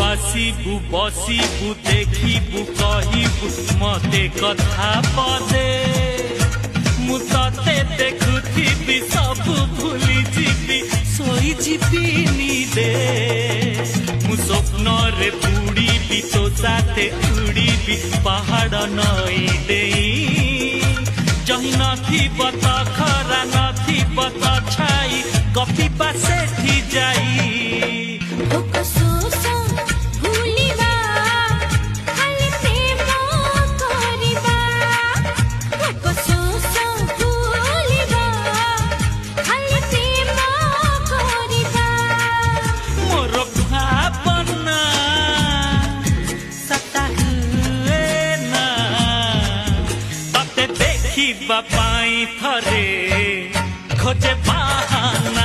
आसीबू बसीबू देखिबू कहिबू मते कथा पदे मु तते देखुथिबी सब भूली जीबी सोई जीबी निदे मु स्वप्न रे बुड़ीबी तो साथे उड़ीबी पहाड़ नई देई जही नथी बता खरा नथी बता छाई कपी पासे थी जाई बापाई थरे खोजे बहाना